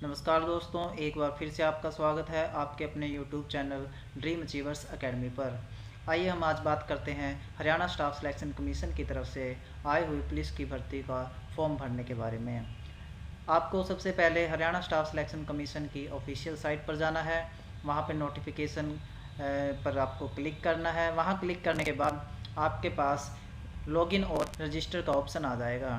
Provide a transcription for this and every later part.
नमस्कार दोस्तों, एक बार फिर से आपका स्वागत है आपके अपने YouTube channel dream achievers academy पर। आइए हम आज बात करते हैं हरियाणा स्टाफ सिलेक्शन कमीशन की तरफ से आई हुई पुलिस की भर्ती का फॉर्म भरने के बारे में। आपको सबसे पहले हरियाणा स्टाफ सिलेक्शन कमीशन की ऑफिशियल साइट पर जाना है। वहाँ पर नोटिफिकेशन पर आपको क्लिक करना है। वहाँ क्लिक करने के बाद आपके पास लॉगिन और रजिस्टर का ऑप्शन आ जाएगा।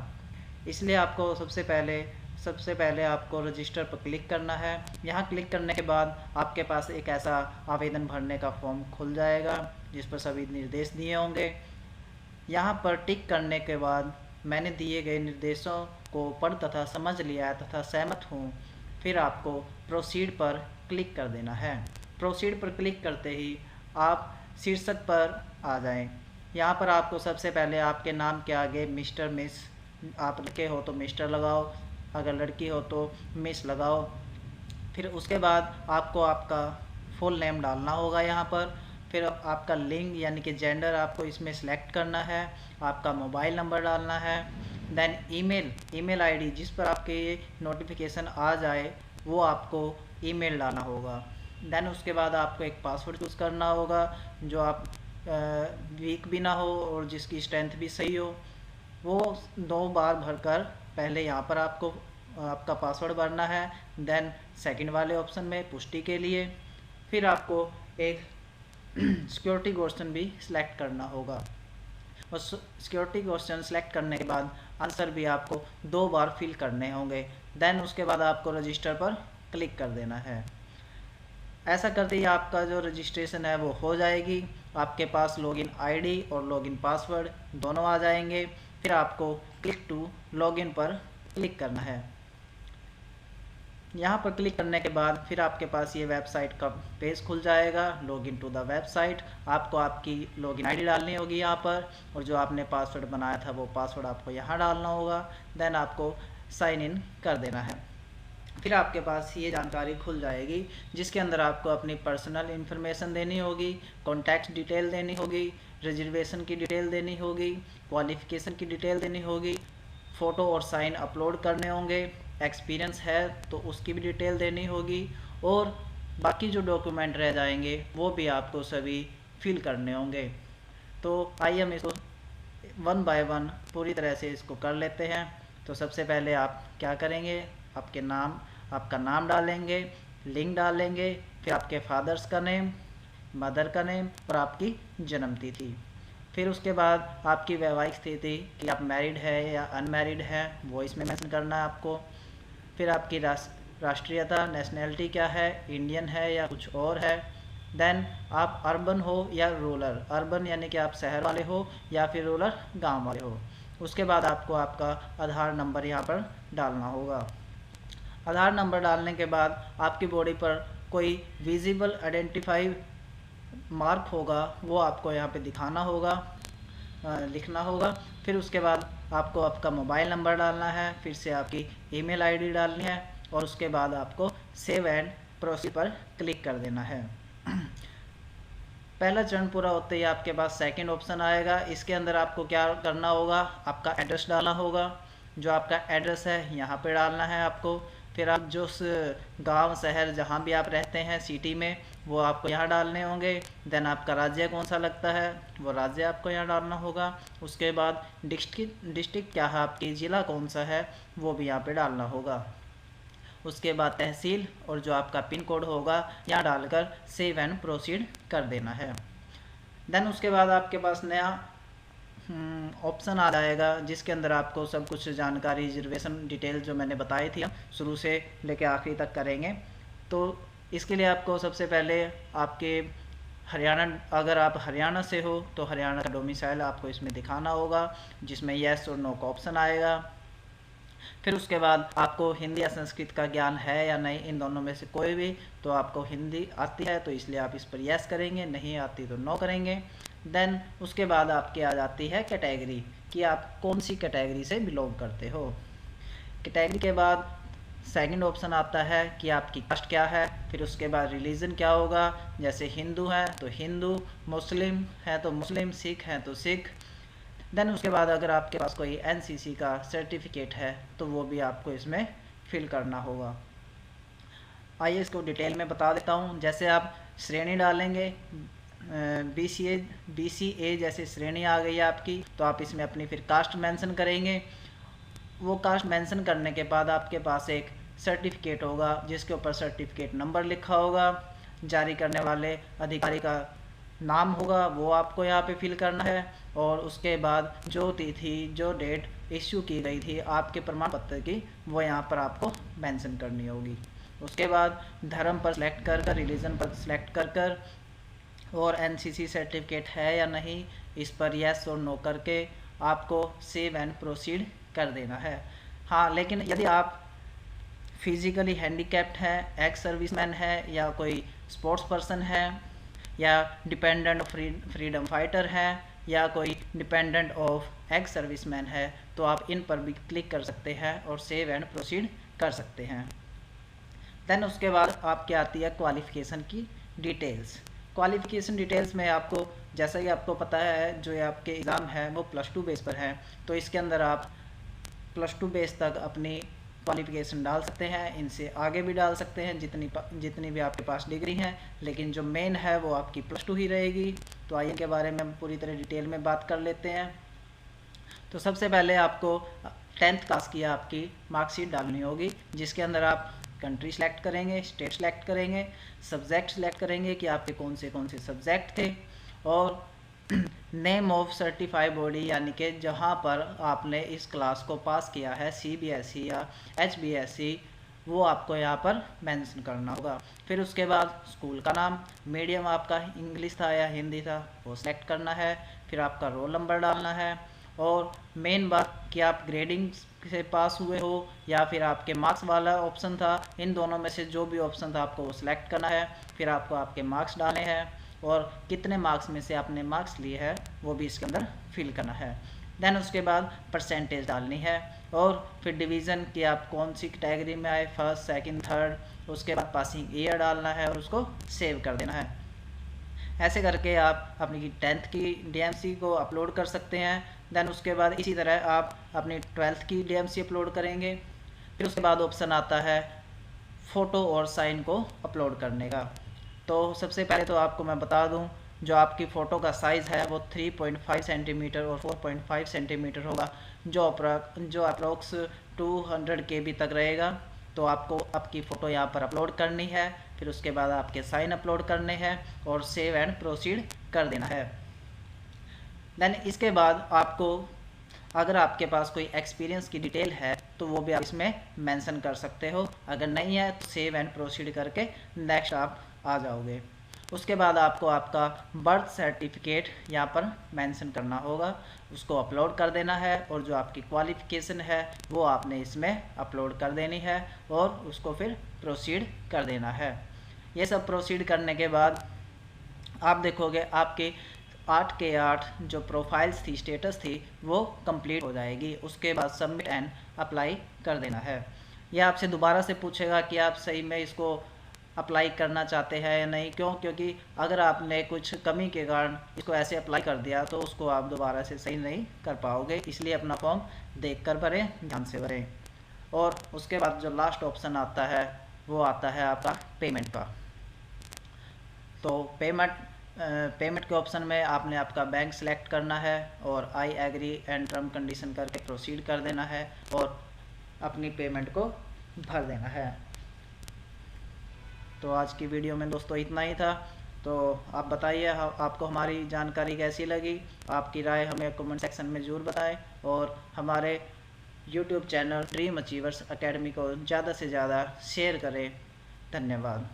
इसलिए आपको सबसे पहले आपको रजिस्टर पर क्लिक करना है। यहाँ क्लिक करने के बाद आपके पास एक ऐसा आवेदन भरने का फॉर्म खुल जाएगा जिस पर सभी निर्देश दिए होंगे। यहाँ पर टिक करने के बाद मैंने दिए गए निर्देशों को पढ़ तथा समझ लिया है तथा सहमत हूँ, फिर आपको प्रोसीड पर क्लिक कर देना है। प्रोसीड पर क्लिक करते ही आप शीर्षक पर आ जाएं। यहाँ पर आपको सबसे पहले आपके नाम के आगे मिस्टर मिस, आप लड़के हो तो मिस्टर लगाओ, अगर लड़की हो तो मिस लगाओ। फिर उसके बाद आपको आपका फुल नेम डालना होगा यहाँ पर। फिर आपका लिंग यानी कि जेंडर आपको इसमें सिलेक्ट करना है। आपका मोबाइल नंबर डालना है। देन ईमेल आईडी जिस पर आपके ये नोटिफिकेशन आ जाए वो आपको ईमेल डालना होगा। देन उसके बाद आपको एक पासवर्ड चूज़ करना होगा जो आप वीक भी ना हो और जिसकी स्ट्रेंथ भी सही हो। वो 2 बार भरकर पहले यहाँ पर आपको आपका पासवर्ड भरना है। देन सेकंड वाले ऑप्शन में पुष्टि के लिए फिर आपको एक सिक्योरिटी क्वेश्चन भी सिलेक्ट करना होगा। और सिक्योरिटी क्वेश्चन सिलेक्ट करने के बाद आंसर भी आपको 2 बार फिल करने होंगे। देन उसके बाद आपको रजिस्टर पर क्लिक कर देना है। ऐसा करते ही आपका जो रजिस्ट्रेशन है वो हो जाएगी। आपके पास लॉगिन आईडी और लॉगिन पासवर्ड दोनों आ जाएंगे। फिर आपको क्लिक टू लॉगिन पर क्लिक करना है। यहाँ पर क्लिक करने के बाद फिर आपके पास ये वेबसाइट का पेज खुल जाएगा, लॉगिन टू द वेबसाइट। आपको आपकी लॉगिन आईडी डालनी होगी यहाँ पर, और जो आपने पासवर्ड बनाया था वो पासवर्ड आपको यहाँ डालना होगा। देन आपको साइन इन कर देना है। फिर आपके पास ये जानकारी खुल जाएगी जिसके अंदर आपको अपनी पर्सनल इन्फॉर्मेशन देनी होगी, कॉन्टैक्ट डिटेल देनी होगी, रिजर्वेशन की डिटेल देनी होगी, क्वालिफ़िकेशन की डिटेल देनी होगी, फ़ोटो और साइन अपलोड करने होंगे, एक्सपीरियंस है तो उसकी भी डिटेल देनी होगी, और बाकी जो डॉक्यूमेंट रह जाएंगे वो भी आपको सभी फिल करने होंगे। तो आइए हम इसको 1 बाय 1 पूरी तरह से इसको कर लेते हैं। तो सबसे पहले आप क्या करेंगे, आपका नाम डालेंगे, लिंग डालेंगे, फिर आपके फादर्स का नेम, मदर का नेम और आपकी जन्म तिथि। फिर उसके बाद आपकी वैवाहिक स्थिति कि आप मैरिड है या अनमैरिड है वो इसमें मेंशन करना है आपको। फिर आपकी राष्ट्रीयता नेशनैलिटी क्या है, इंडियन है या कुछ और है। देन आप अर्बन हो या रूरल, अर्बन यानी कि आप शहर वाले हो या फिर रूरल गांव वाले हो। उसके बाद आपको आपका आधार नंबर यहाँ पर डालना होगा। आधार नंबर डालने के बाद आपकी बॉडी पर कोई विजिबल आइडेंटिफाई मार्क होगा वो आपको यहाँ पे दिखाना होगा, लिखना होगा। फिर उसके बाद आपको आपका मोबाइल नंबर डालना है, फिर से आपकी ईमेल आईडी डालनी है, और उसके बाद आपको सेव एंड प्रोसीड पर क्लिक कर देना है। पहला चरण पूरा होते ही आपके पास सेकंड ऑप्शन आएगा। इसके अंदर आपको क्या करना होगा, आपका एड्रेस डालना होगा। जो आपका एड्रेस है यहाँ पे डालना है आपको। फिर आप जो गांव शहर जहाँ भी आप रहते हैं सिटी में वो आपको यहाँ डालने होंगे। देन आपका राज्य कौन सा लगता है वो राज्य आपको यहाँ डालना होगा। उसके बाद डिस्ट्रिक्ट क्या है आपकी, ज़िला कौन सा है वो भी यहाँ पे डालना होगा। उसके बाद तहसील और जो आपका पिन कोड होगा यहाँ डालकर सेव एंड प्रोसीड कर देना है। देन उसके बाद आपके पास नया ऑप्शन आ जाएगा जिसके अंदर आपको सब कुछ जानकारी रिजर्वेशन डिटेल जो मैंने बताई थी हम शुरू से लेकर आखिरी तक करेंगे। तो इसके लिए आपको सबसे पहले आपके हरियाणा, अगर आप हरियाणा से हो तो हरियाणा का डोमिसाइल आपको इसमें दिखाना होगा जिसमें येस और नो का ऑप्शन आएगा। फिर उसके बाद आपको हिंदी या संस्कृत का ज्ञान है या नहीं, इन दोनों में से कोई भी। तो आपको हिंदी आती है तो इसलिए आप इस पर यस करेंगे, नहीं आती तो नो करेंगे। देन उसके बाद आपकी आ जाती है कैटेगरी कि आप कौन सी कैटेगरी से बिलोंग करते हो। कैटेगरी के बाद सेकंड ऑप्शन आता है कि आपकी कास्ट क्या है। फिर उसके बाद रिलीजन क्या होगा, जैसे हिंदू है तो हिंदू, मुस्लिम है तो मुस्लिम, सिख है तो सिख। देन उसके बाद अगर आपके पास कोई एनसीसी का सर्टिफिकेट है तो वो भी आपको इसमें फिल करना होगा। आइए इसको डिटेल में बता देता हूँ। जैसे आप श्रेणी डालेंगे, BCA जैसे श्रेणी आ गई है आपकी, तो आप इसमें अपनी फिर कास्ट मेंशन करेंगे। वो कास्ट मेंशन करने के बाद आपके पास एक सर्टिफिकेट होगा जिसके ऊपर सर्टिफिकेट नंबर लिखा होगा, जारी करने वाले अधिकारी का नाम होगा, वो आपको यहाँ पे फिल करना है, और उसके बाद जो तिथि जो डेट इश्यू की गई थी आपके प्रमाण पत्र की, वो यहाँ पर आपको मेंशन करनी होगी। उसके बाद धर्म पर सिलेक्ट कर रिलीजन पर सिलेक्ट कर और NCC सर्टिफिकेट है या नहीं, इस पर यस और नो करके आपको सेव एंड प्रोसीड कर देना है। हाँ, लेकिन यदि आप फिजिकली हैंडीकैप्ड हैं, एक्स सर्विसमैन है, या कोई स्पोर्ट्स पर्सन है, या डिपेंडेंट फ्रीडम फाइटर है, या कोई डिपेंडेंट ऑफ एक्स सर्विसमैन है, तो आप इन पर भी क्लिक कर सकते हैं और सेव एंड प्रोसीड कर सकते हैं। देन उसके बाद आपकी आती है क्वालिफ़िकेशन की डिटेल्स। क्वालिफ़िकेशन डिटेल्स में आपको, जैसा कि आपको पता है, जो आपके एग्ज़ाम है वो +2 बेस पर है, तो इसके अंदर आप +2 बेस तक अपनी क्वालिफ़िकेशन डाल सकते हैं। इनसे आगे भी डाल सकते हैं जितनी भी आपके पास डिग्री हैं, लेकिन जो मेन है वो आपकी +2 ही रहेगी। तो आइए के बारे में हम पूरी तरह डिटेल में बात कर लेते हैं। तो सबसे पहले आपको 10th क्लास की आपकी मार्कशीट डालनी होगी, जिसके अंदर आप कंट्री सेलेक्ट करेंगे, स्टेट सेलेक्ट करेंगे, सब्जेक्ट सेलेक्ट करेंगे कि आपके कौन से सब्जेक्ट थे, और नेम ऑफ सर्टिफाइड बॉडी यानी कि जहाँ पर आपने इस क्लास को पास किया है, CBSE या HBSE, वो आपको यहाँ पर मेंशन करना होगा। फिर उसके बाद स्कूल का नाम, मीडियम आपका इंग्लिश था या हिंदी था, वो सिलेक्ट करना है। फिर आपका रोल नंबर डालना है, और मेन बात कि आप ग्रेडिंग से पास हुए हो या फिर आपके मार्क्स वाला ऑप्शन था, इन दोनों में से जो भी ऑप्शन था आपको वो सिलेक्ट करना है। फिर आपको आपके मार्क्स डालने हैं, और कितने मार्क्स में से आपने मार्क्स लिए हैं वो भी इसके अंदर फिल करना है। देन उसके बाद परसेंटेज डालनी है, और फिर डिवीज़न कि आप कौन सी कैटेगरी में आए, फर्स्ट, सेकंड, थर्ड। उसके बाद पासिंग ईयर डालना है और उसको सेव कर देना है। ऐसे करके आप अपनी 10th की DMC को अपलोड कर सकते हैं। देन उसके बाद इसी तरह आप अपनी 12th की DMC अपलोड करेंगे। फिर उसके बाद ऑप्शन आता है फ़ोटो और साइन को अपलोड करने का। तो सबसे पहले तो आपको मैं बता दूं, जो आपकी फ़ोटो का साइज़ है वो 3.5 सेंटीमीटर और 4.5 सेंटीमीटर होगा, जो अप्रोक्स 200 KB तक रहेगा। तो आपको आपकी फ़ोटो यहाँ पर अपलोड करनी है। फिर उसके बाद आपके साइन अपलोड करने हैं और सेव एंड प्रोसीड कर देना है। देन इसके बाद आपको, अगर आपके पास कोई एक्सपीरियंस की डिटेल है तो वो भी आप इसमें मेंशन कर सकते हो। अगर नहीं है तो सेव एंड प्रोसीड करके नेक्स्ट आप आ जाओगे। उसके बाद आपको आपका बर्थ सर्टिफिकेट यहाँ पर मेंशन करना होगा, उसको अपलोड कर देना है, और जो आपकी क्वालिफ़िकेशन है वो आपने इसमें अपलोड कर देनी है, और उसको फिर प्रोसीड कर देना है। ये सब प्रोसीड करने के बाद आप देखोगे आपके 8 के 8 जो प्रोफाइल्स थी, स्टेटस थी, वो कंप्लीट हो जाएगी। उसके बाद सबमिट एंड अप्लाई कर देना है। यह आपसे दोबारा से पूछेगा कि आप सही में इसको अप्लाई करना चाहते हैं या नहीं। क्यों? क्योंकि अगर आपने कुछ कमी के कारण इसको ऐसे अप्लाई कर दिया तो उसको आप दोबारा से सही नहीं कर पाओगे, इसलिए अपना फॉर्म देख कर भरें, ध्यान से भरें। और उसके बाद जो लास्ट ऑप्शन आता है वो आता है आपका पेमेंट का। तो पेमेंट के ऑप्शन में आपने आपका बैंक सेलेक्ट करना है, और I agree and term condition करके प्रोसीड कर देना है, और अपनी पेमेंट को भर देना है। तो आज की वीडियो में दोस्तों इतना ही था। तो आप बताइए आपको हमारी जानकारी कैसी लगी। आपकी राय हमें कमेंट सेक्शन में ज़रूर बताएं, और हमारे YouTube channel dream achievers academy को ज़्यादा से ज़्यादा शेयर करें। धन्यवाद।